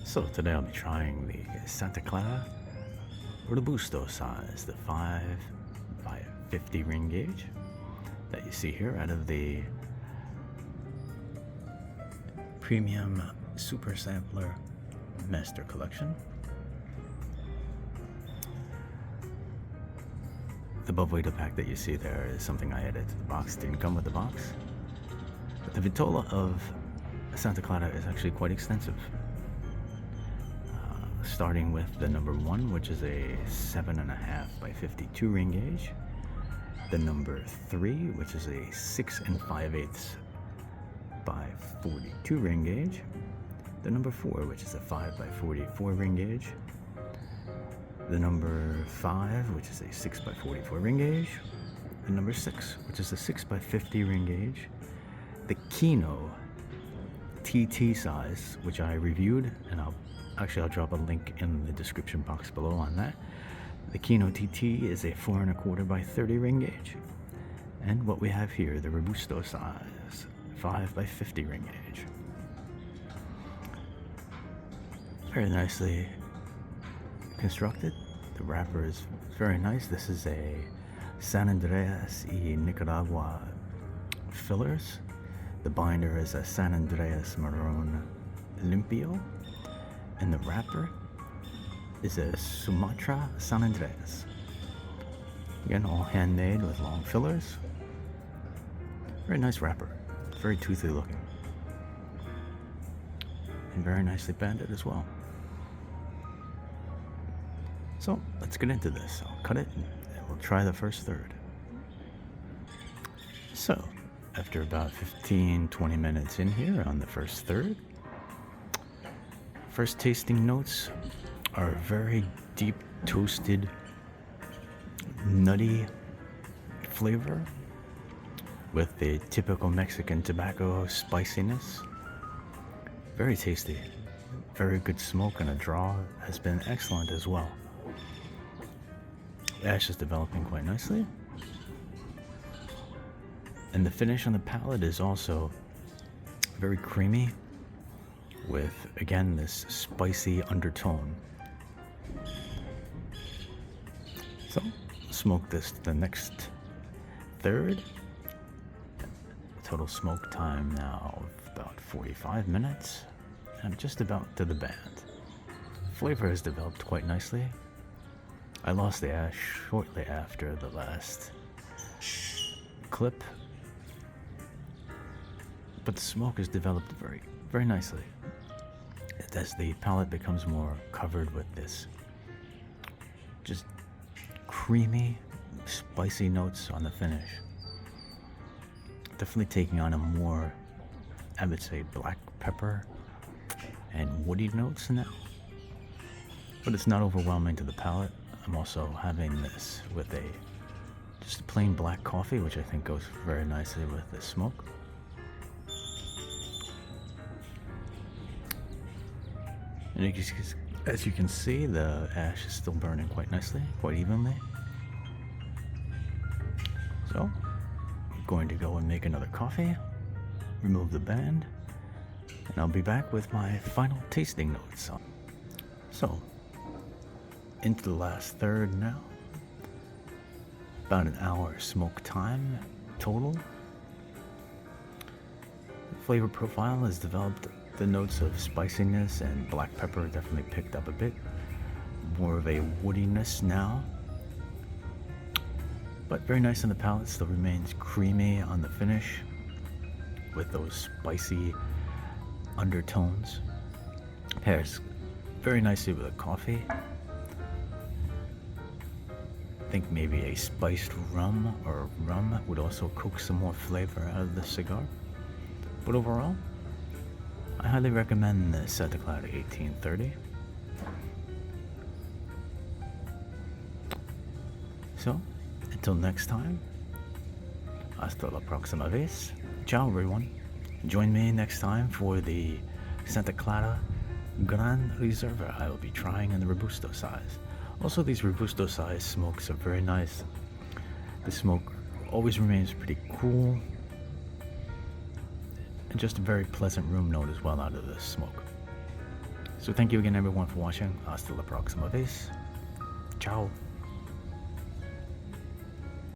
So today I'll be trying the Santa Clara Robusto size, the 5 by 50 ring gauge that you see here out of the Premium Super Sampler Master Collection. The Boveda pack that you see there is something I added to the box. It didn't come with the box. But the vitola of Santa Clara is actually quite extensive. Starting with the number 1, which is a 7.5 by 52 ring gauge. The number 3, which is a 6 5/8 by 42 ring gauge. The number 4, which is a 5 by 44 ring gauge. The number 5, which is a 6 by 44 ring gauge. The number 6, which is a 6 by 50 ring gauge. The Kino TT size, which I reviewed, and I'll drop a link in the description box below on that. The Kino TT is a 4 1/4 by 30 ring gauge. And what we have here, the Robusto size, 5 by 50 ring gauge. Very nicely constructed. The wrapper is very nice. This is a San Andreas y Nicaragua fillers. The binder is a San Andreas Marron Limpio. And the wrapper is a Sumatra San Andreas. Again, all handmade with long fillers. Very nice wrapper. Very toothy looking. And very nicely banded as well. So let's get into this. I'll cut it and we'll try the first third. So after about 15-20 minutes in here on the first third, first tasting notes are very deep toasted, nutty flavor with the typical Mexican tobacco spiciness. Very tasty. Very good smoke, and a draw has been excellent as well. The ash is developing quite nicely. And the finish on the palate is also very creamy with, again, this spicy undertone. So, smoke this the next third. Total smoke time now of about 45 minutes. And just about to the band. Flavor has developed quite nicely. I lost the ash shortly after the last clip, but the smoke has developed very nicely as the palate becomes more covered with this just creamy, spicy notes on the finish. Definitely taking on a more, I would say, black pepper and woody notes now, but it's not overwhelming to the palate. I'm also having this with just a plain black coffee, which I think goes very nicely with the smoke. And as you can see, the ash is still burning quite nicely, quite evenly. So, I'm going to go and make another coffee, remove the band, and I'll be back with my final tasting notes. So, into the last third now. About an hour smoke time total. The flavor profile has developed. The notes of spiciness and black pepper definitely picked up a bit. More of a woodiness now. But very nice on the palate, still remains creamy on the finish with those spicy undertones. Pairs very nicely with a coffee. I think maybe a spiced rum would also coax some more flavor out of the cigar. But overall, I highly recommend the Santa Clara 1830. So, until next time, hasta la próxima vez. Ciao everyone. Join me next time for the Santa Clara Gran Reserva I will be trying in the Robusto size. Also, these Robusto size smokes are very nice. The smoke always remains pretty cool. And just a very pleasant room note as well out of the smoke. So thank you again everyone for watching. Hasta la próxima vez. Ciao.